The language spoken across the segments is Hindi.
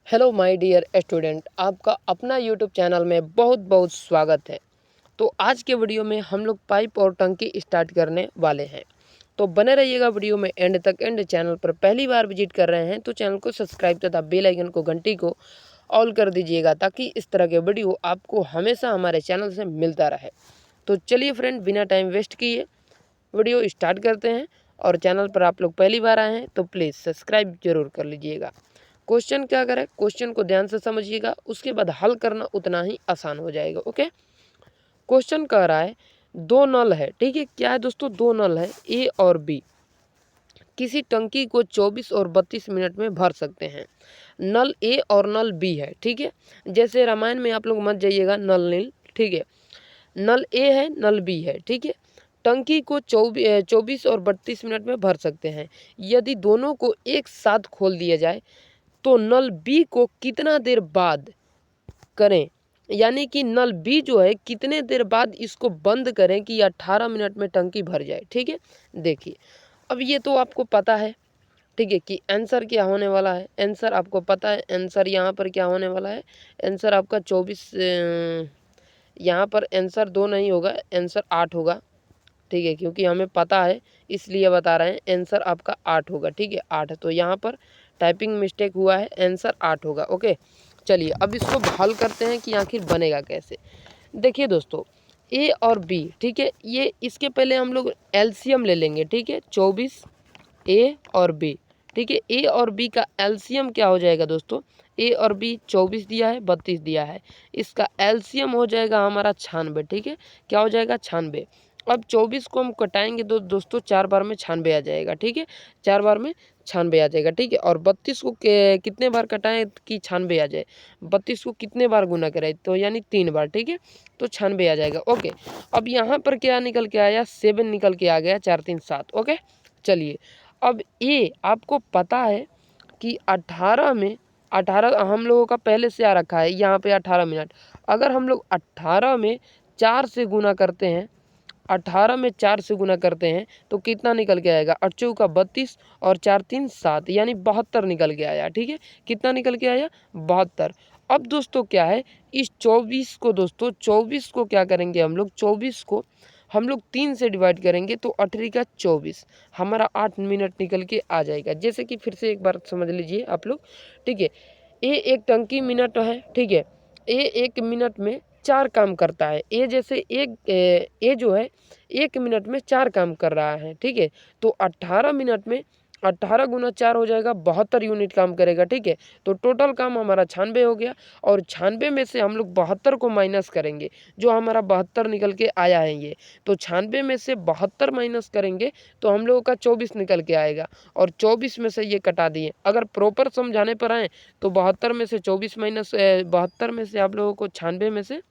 हेलो माय डियर स्टूडेंट, आपका अपना यूट्यूब चैनल में बहुत बहुत स्वागत है। तो आज के वीडियो में हम लोग पाइप और टंकी स्टार्ट करने वाले हैं। तो बने रहिएगा वीडियो में एंड तक। एंड चैनल पर पहली बार विजिट कर रहे हैं तो चैनल को सब्सक्राइब तथा बेल आइकन को घंटी को ऑल कर दीजिएगा, ताकि इस तरह के वीडियो आपको हमेशा हमारे चैनल से मिलता रहे। तो चलिए फ्रेंड, बिना टाइम वेस्ट किए वीडियो स्टार्ट करते हैं। और चैनल पर आप लोग पहली बार आए हैं तो प्लीज़ सब्सक्राइब जरूर कर लीजिएगा। क्वेश्चन क्या करें, क्वेश्चन को ध्यान से समझिएगा, उसके बाद हल करना उतना ही आसान हो जाएगा। ओके, क्वेश्चन कह रहा है दो नल है। ठीक है, क्या है दोस्तों, दो नल है ए और बी। किसी टंकी को 24 और 32 मिनट में भर सकते हैं। नल ए और नल बी है। ठीक है, जैसे रामायण में आप लोग मत जाइएगा नल नील। ठीक है, नल ए है, नल बी है। ठीक है, टंकी को 24 और 32 मिनट में भर सकते हैं। यदि दोनों को एक साथ खोल दिया जाए तो नल बी को कितना देर बाद करें, यानी कि नल बी जो है कितने देर बाद इसको बंद करें कि 18 मिनट में टंकी भर जाए। ठीक है, देखिए अब ये तो आपको पता है। ठीक है, कि आंसर क्या होने वाला है। आंसर आपको पता है, आंसर यहाँ पर क्या होने वाला है। आंसर आपका 24, यहाँ पर आंसर 2 नहीं होगा, आंसर 8 होगा। ठीक है, क्योंकि हमें पता है इसलिए बता रहे हैं। आंसर आपका 8 होगा। ठीक है, 8। तो यहाँ पर टाइपिंग मिस्टेक हुआ है, आंसर 8 होगा। ओके, चलिए अब इसको हल करते हैं कि आखिर बनेगा कैसे। देखिए दोस्तों, ए और बी, ठीक है, ये इसके पहले हम लोग एलसीएम ले लेंगे। ठीक है, 24 ए और बी। ठीक है, ए और बी का एलसीएम क्या हो जाएगा दोस्तों। ए और बी 24 दिया है, 32 दिया है, इसका एलसीएम हो जाएगा हमारा 96। ठीक है, क्या हो जाएगा, 96। अब 24 को हम कटाएंगे तो दोस्तों 4 बार में 96 आ जाएगा। ठीक है, 4 बार में 96 आ जाएगा। ठीक है, और 32 को कितने बार कटाएं कि 96 आ जाए। 32 को कितने बार गुना करें तो यानी 3 बार। ठीक है, तो 96 आ जाएगा। ओके, अब यहाँ पर क्या निकल के आया, 7 निकल के आ गया, 4 3 7। ओके, चलिए अब ये आपको पता है कि 18 में 18 हम लोगों का पहले से आ रखा है यहाँ पे 18 मिनट। अगर हम लोग 18 में 4 से गुना करते हैं, 18 में 4 से गुना करते हैं तो कितना निकल के आएगा, 8 चौका 32 और 4 3 7, यानी 72 निकल के आया। ठीक है, कितना निकल के आया, 72। अब दोस्तों क्या है, इस 24 को दोस्तों 24 को क्या करेंगे हम लोग, 24 को हम लोग 3 से डिवाइड करेंगे तो 8 का 24, हमारा 8 मिनट निकल के आ जाएगा। जैसे कि फिर से एक बार समझ लीजिए आप लोग। ठीक है, ए एक टंकी मिनट है। ठीक है, ए एक मिनट में 4 काम करता है। ए जैसे ए जो है 1 मिनट में 4 काम कर रहा है। ठीक है, तो 18 मिनट में 18 गुना 4 हो जाएगा, 72 यूनिट काम करेगा। ठीक है, तो टोटल काम हमारा 96 हो गया। और 96 में से हम लोग 72 को माइनस करेंगे, जो हमारा 72 निकल के आया है ये। तो 96 में से 72 माइनस करेंगे तो हम लोगों का 24 निकल के आएगा। और 24 में से ये कटा दिए। अगर प्रॉपर समझाने पर आए तो 72 में से 24 माइनस 72 में से आप लोगों को 96 में से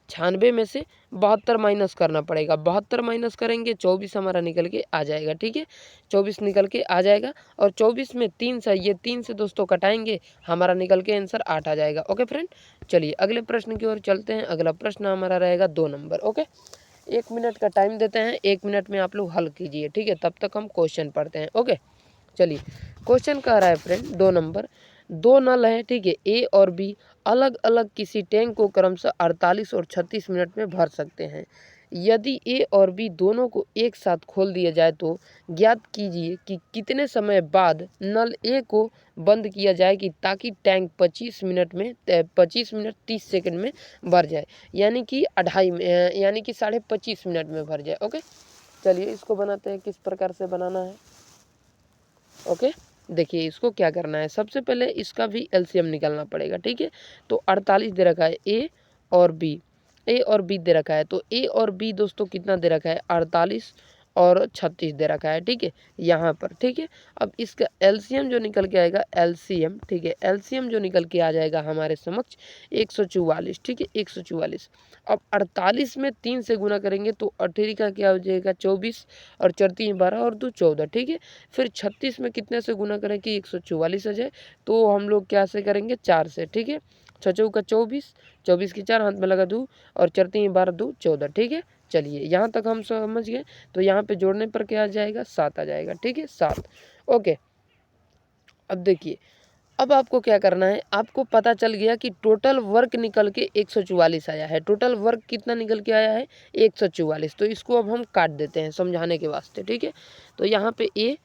72 माइनस करना पड़ेगा। 72 माइनस करेंगे, 24 हमारा निकल के आ जाएगा। ठीक है, 24 निकल के आ जाएगा। और 24 में 3 से, ये 3 से दोस्तों कटाएंगे, हमारा निकल के आंसर 8 आ जाएगा। ओके फ्रेंड, चलिए अगले प्रश्न की ओर चलते हैं। अगला प्रश्न हमारा रहेगा 2 नंबर। ओके, 1 मिनट का टाइम देते हैं, 1 मिनट में आप लोग हल कीजिए। ठीक है, तब तक हम क्वेश्चन पढ़ते हैं। ओके, चलिए क्वेश्चन कह रहा है फ्रेंड 2 नंबर, दो नल है। ठीक है, ए और बी अलग अलग किसी टैंक को क्रमशः 48 और 36 मिनट में भर सकते हैं। यदि ए और बी दोनों को एक साथ खोल दिया जाए तो ज्ञात कीजिए कि कितने समय बाद नल ए को बंद किया जाए कि ताकि टैंक 25 मिनट में 25 मिनट 30 सेकंड में भर जाए, यानी कि 2.5 यानी कि 25.5 मिनट में भर जाए। ओके, चलिए इसको बनाते हैं, किस प्रकार से बनाना है। ओके, देखिए इसको क्या करना है, सबसे पहले इसका भी एलसीएम निकालना पड़ेगा। ठीक है, तो 48 दे रखा है ए और बी, ए और बी दे रखा है। तो ए और बी दोस्तों कितना दे रखा है, 48 और 36 दे रखा है। ठीक है, यहाँ पर। ठीक है, अब इसका एलसीएम जो निकल के आएगा, एलसीएम, ठीक है, एलसीएम जो निकल के आ जाएगा हमारे समक्ष 144। ठीक है, 144। अब 48 में 3 से गुना करेंगे तो 18 का क्या हो जाएगा, 24 और 4 3 12 और 2 14। ठीक है, फिर 36 में कितने से गुना करें कि 144 आ जाए, तो हम लोग क्या से करेंगे, 4 से। ठीक है, 6 चौका 24, 24 की 4 हाथ में लगा 2 और 4 3 12 2 14। ठीक है, चलिए यहाँ तक हम समझ गए। तो यहाँ पे जोड़ने पर क्या आ जाएगा, 7 आ जाएगा। ठीक है, 7। ओके, अब देखिए अब आपको क्या करना है, आपको पता चल गया कि टोटल वर्क निकल के 144 आया है। टोटल वर्क कितना निकल के आया है, 144। तो इसको अब हम काट देते हैं समझाने के वास्ते, ठीक है। तो यहाँ पे ए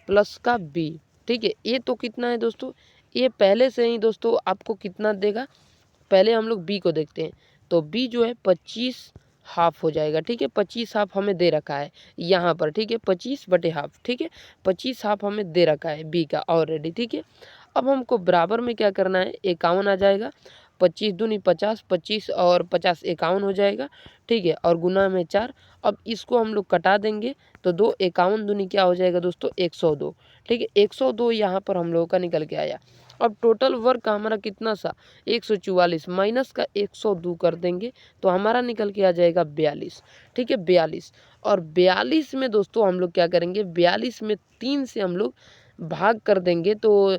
प्लस का बी, ठीक है। ए तो कितना है दोस्तों, ए पहले से ही दोस्तों आपको कितना देगा, पहले हम लोग बी को देखते हैं। तो बी जो है 25 हाफ हो जाएगा, ठीक है। 25 हाफ हमें दे रखा है यहाँ पर, ठीक है। 25/हाफ, ठीक है। 25 हाफ हमें दे रखा है बी का ऑलरेडी, ठीक है। अब हमको बराबर में क्या करना है, 51 आ जाएगा। 25 दूनी 50, 25 और 50 51 हो जाएगा, ठीक है। और गुना में 4। अब इसको हम लोग कटा देंगे तो 2 51 दूनी क्या हो जाएगा दोस्तों, 102, ठीक है। 102 यहाँ पर हम लोगों का निकल के आया। अब टोटल वर्क का हमारा कितना सा, 144 माइनस का 102 कर देंगे तो हमारा निकल के आ जाएगा 42, ठीक है। 42 और 42 में दोस्तों हम लोग क्या करेंगे, 42 में 3 से हम लोग भाग कर देंगे तो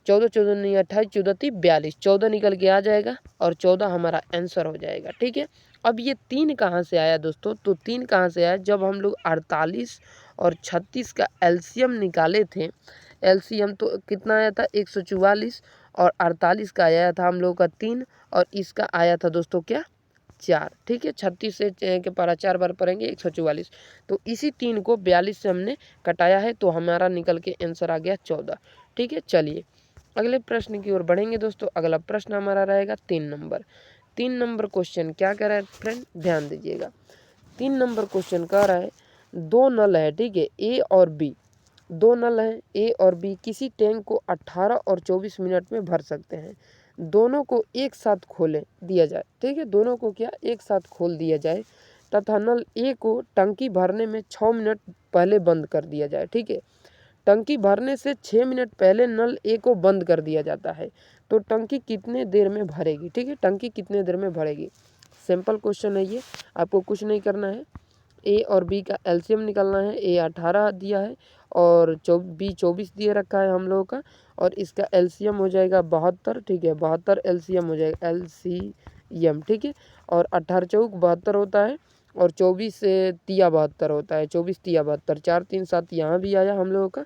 14 14 नहीं 28 14 3 42, 14 निकल के आ जाएगा और 14 हमारा आंसर हो जाएगा, ठीक है। अब ये 3 कहाँ से आया दोस्तों, तो 3 कहाँ से आया, जब हम लोग 48 और 36 का एलसीएम निकाले थे। एलसीएम तो कितना आया था, 144 और 48 का आया था हम लोग का 3 और इसका आया था दोस्तों क्या, 4, ठीक है। 36 से के पारा 4 बार पढ़ेंगे 144। तो इसी 3 को 42 से हमने कटाया है तो हमारा निकल के आंसर आ गया 14, ठीक है। चलिए अगले प्रश्न की ओर बढ़ेंगे दोस्तों। अगला प्रश्न हमारा रहेगा 3 नंबर। 3 नंबर क्वेश्चन क्या कह रहा है फ्रेंड, ध्यान दीजिएगा। 3 नंबर क्वेश्चन कह रहा है, 2 नल है, ठीक है, ए और बी। 2 नल है ए और बी किसी टैंक को 18 और 24 मिनट में भर सकते हैं। दोनों को एक साथ खोले दिया जाए, ठीक है। दोनों को क्या एक साथ खोल दिया जाए तथा नल ए को टंकी भरने में 6 मिनट पहले बंद कर दिया जाए, ठीक है। टंकी भरने से 6 मिनट पहले नल ए को बंद कर दिया जाता है तो टंकी कितने देर में भरेगी, ठीक है। टंकी कितने देर में भरेगी, सिंपल क्वेश्चन है ये, आपको कुछ नहीं करना है। ए और बी का एलसीएम निकालना है। ए 18 दिया है और बी 24 दिए रखा है हम लोगों का, और इसका एलसीएम हो जाएगा 72, ठीक है। 72 एलसीएम हो जाएगा, एलसीएम, ठीक है। और 18 चौक 72 होता है और 24 से तिया 72 होता है, 24 तिया 72, 4 3 7 यहाँ भी आया हम लोगों का,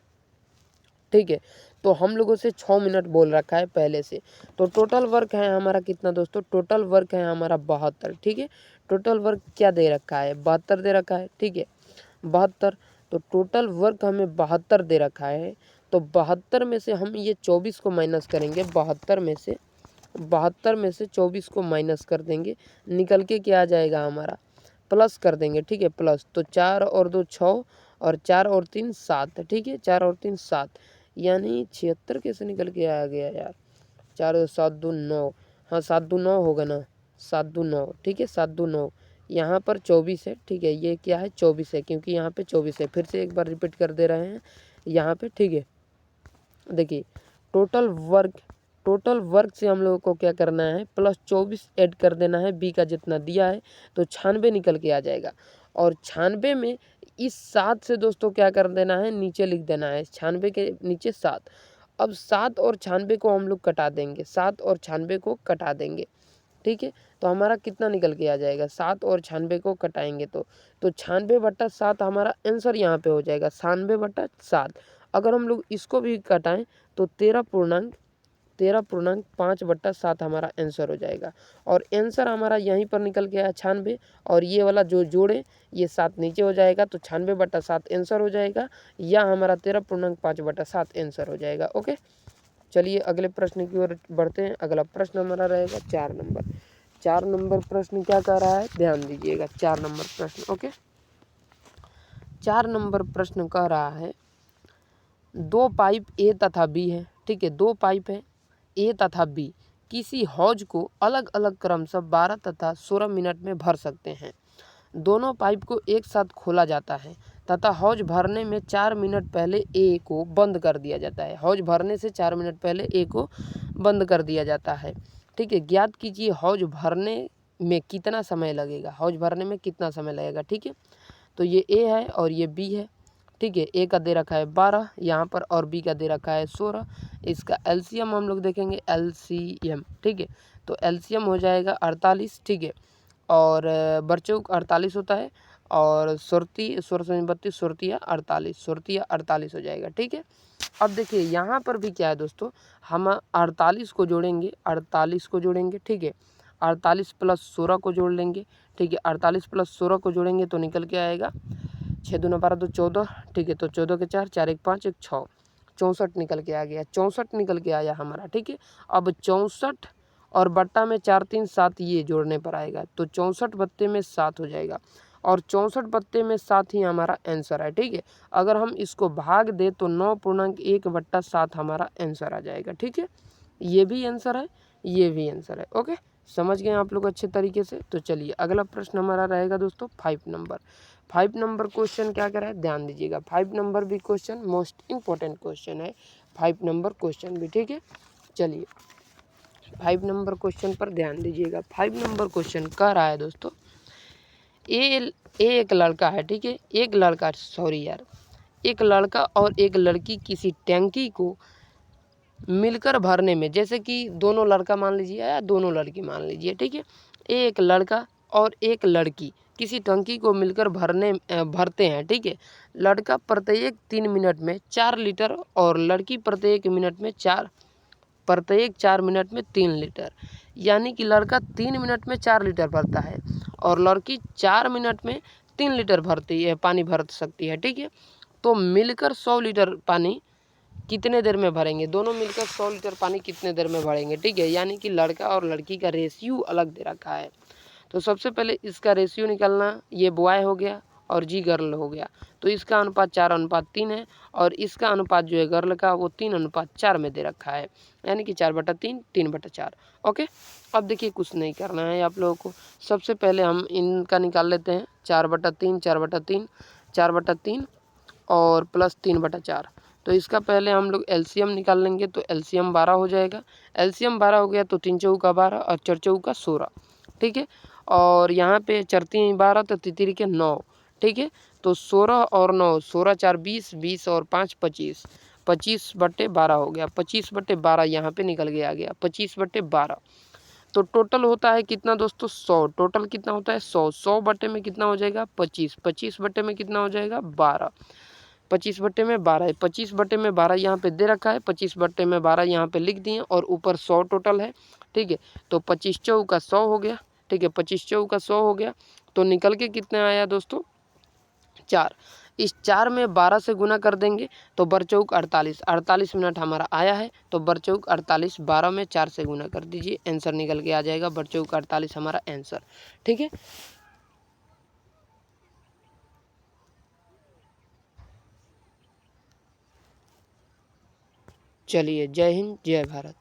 ठीक है। तो हम लोगों से 6 मिनट बोल रखा है पहले से। तो टोटल वर्क है हमारा कितना दोस्तों, टोटल वर्क है हमारा 72, ठीक है। टोटल वर्क क्या दे रखा है, 72 दे रखा है, ठीक है। 72, तो टोटल वर्क हमें 72 दे रखा है। तो 72 में से हम ये 24 को माइनस करेंगे, 72 में से 24 को माइनस कर देंगे, निकल के क्या आ जाएगा हमारा, प्लस कर देंगे, ठीक है। प्लस तो 4 और 2 6 और 4 और 3 7, ठीक है। 4 और 3 7 यानी 76 कैसे निकल के आ गया यार, 4 और 7 2 9, हाँ 7 2 9 होगा ना, 7 2 9, ठीक है। 7 2 9, यहाँ पर 24 है, ठीक है। ये क्या है 24 है क्योंकि यहाँ पे 24 है। फिर से एक बार रिपीट कर दे रहे हैं यहाँ पे, ठीक है। देखिए टोटल वर्क से हम लोगों को क्या करना है, प्लस 24 ऐड कर देना है बी का जितना दिया है तो 96 निकल के आ जाएगा। और 96 में इस 7 से दोस्तों क्या कर देना है, नीचे लिख देना है 96 के नीचे 7। अब 7 और 96 को हम लोग कटा देंगे, 7 और 96 को कटा देंगे, ठीक है। तो हमारा कितना निकल के आ जाएगा, 7 और 96 को कटाएंगे तो 96/7 हमारा आंसर यहाँ पे हो जाएगा, 96/7। अगर हम लोग इसको भी कटाएं तो 13.5/7 हमारा आंसर हो जाएगा। और आंसर हमारा यहीं पर निकल के आया 96, और ये वाला जो जोड़े ये 7 नीचे हो जाएगा तो 96/7 आंसर हो जाएगा, या हमारा 13.5/7 आंसर हो जाएगा। ओके, चलिए अगले प्रश्न की ओर बढ़ते हैं। अगला प्रश्न हमारा रहेगा 4 नंबर। 4 नंबर प्रश्न क्या कह रहा है, ध्यान दीजिएगा। 4 नंबर प्रश्न, ओके। 4 नंबर प्रश्न कह रहा है, 2 पाइप ए तथा बी है, ठीक है। 2 पाइप है ए तथा बी किसी हौज को अलग अलग क्रम से 12 तथा 16 मिनट में भर सकते हैं। दोनों पाइप को एक साथ खोला जाता है तथा हौज भरने में 4 मिनट पहले ए को बंद कर दिया जाता है। हौज भरने से 4 मिनट पहले ए को बंद कर दिया जाता है, ठीक है। ज्ञात कीजिए हौज भरने में कितना समय लगेगा, हौज भरने में कितना समय लगेगा, ठीक है। तो ये ए है और ये बी है, ठीक है। ए का दे रखा है 12 यहाँ पर और बी का दे रखा है 16। इसका एलसीएम हम लोग देखेंगे, एलसीएम, ठीक है। तो एलसीएम हो जाएगा 48, ठीक है। और बरचौक 48 होता है और सुरती 16 32 सुरतिया 48 हो जाएगा, ठीक है। अब देखिए यहाँ पर भी क्या है दोस्तों, हम 48 को जोड़ेंगे, 48 को जोड़ेंगे, ठीक है, 48 प्लस 16 को जोड़ लेंगे, ठीक है, 48 प्लस 16 को जोड़ेंगे तो निकल के आएगा 6 दूना 12 तो 14, ठीक है, तो 14 के 4, 4 1 5 1 6, 64 निकल के आ गया, 64 निकल के आया हमारा, ठीक है। अब 64 और बट्टा में 4 3 7 ये जोड़ने पर आएगा, तो 64 बत्ते में 7 हो जाएगा और 64 बत्ते में 7 ही हमारा आंसर है, ठीक है। अगर हम इसको भाग दे तो 9.1/7 हमारा आंसर आ जाएगा, ठीक है। ये भी आंसर है, ये भी आंसर है। ओके, समझ गए आप लोग अच्छे तरीके से। तो चलिए अगला प्रश्न हमारा रहेगा दोस्तों 5 नंबर। 5 नंबर क्वेश्चन क्या कह रहा है, ध्यान दीजिएगा। 5 नंबर भी क्वेश्चन मोस्ट इंपॉर्टेंट क्वेश्चन है, 5 नंबर क्वेश्चन भी, ठीक है। चलिए 5 नंबर क्वेश्चन पर ध्यान दीजिएगा। 5 नंबर क्वेश्चन कह रहा है दोस्तों, एक लड़का है, ठीक है, एक लड़का, सॉरी यार, एक लड़का और एक लड़की किसी टैंकी को मिलकर भरने में, जैसे कि दोनों लड़का मान लीजिए या दोनों लड़की मान लीजिए, ठीक है, एक लड़का और एक लड़की किसी टंकी को मिलकर भरते हैं, ठीक है। लड़का प्रत्येक 3 मिनट में 4 लीटर और लड़की प्रत्येक 4 मिनट में 3 लीटर, यानी कि लड़का 3 मिनट में 4 लीटर भरता है और लड़की 4 मिनट में 3 लीटर भरती है, पानी भर सकती है, ठीक है। तो मिलकर 100 लीटर पानी कितने देर में भरेंगे, दोनों मिलकर 100 लीटर पानी कितने देर में भरेंगे, ठीक है। यानी कि लड़का और लड़की का रेशियो अलग दे रखा है। तो सबसे पहले इसका रेशियो निकालना, ये बॉय हो गया और जी गर्ल हो गया, तो इसका अनुपात 4:3 है और इसका अनुपात जो है गर्ल का वो 3:4 में दे रखा है, यानी कि 4/3 3/4। ओके, अब देखिए कुछ नहीं करना है आप लोगों को, सबसे पहले हम इनका निकाल लेते हैं, 4/3 4/3 4/3 और प्लस 3/4। तो इसका पहले हम लोग एलसीएम निकाल लेंगे, तो एलसीएम 12 हो जाएगा। एलसीएम 12 हो गया तो 3 चौका 12 और 4 चौका 16, ठीक है। और यहाँ पे 4 3 12 तो 3 के 9, ठीक है। तो 16 और 9, 16 4 20, 20 और 5 25, 25/12 हो गया, 25/12 यहाँ पे निकल के आ गया, 25/12। तो टोटल होता है कितना दोस्तों, 100। टोटल कितना होता है 100, 100 बटे में कितना हो जाएगा 25, 25 बटे में कितना हो जाएगा 12, 25 बटे में 12 है, 25 बटे में 12 यहाँ पे दे रखा है, 25 बटे में 12 यहाँ पे लिख दिए और ऊपर 100 टोटल है, ठीक है। तो 25 चौका 100 हो गया, ठीक है, 25 चौका 100 हो गया, तो निकल के कितना आया दोस्तों 4। इस 4 में 12 से गुना कर देंगे तो बरचौक 48, 48 मिनट हमारा आया है, तो बरचौक 48, 12 में 4 से गुना कर दीजिए, आंसर निकल के आ जाएगा बरचौक 48 हमारा आंसर, ठीक है। चलिए, जय हिंद, जय भारत।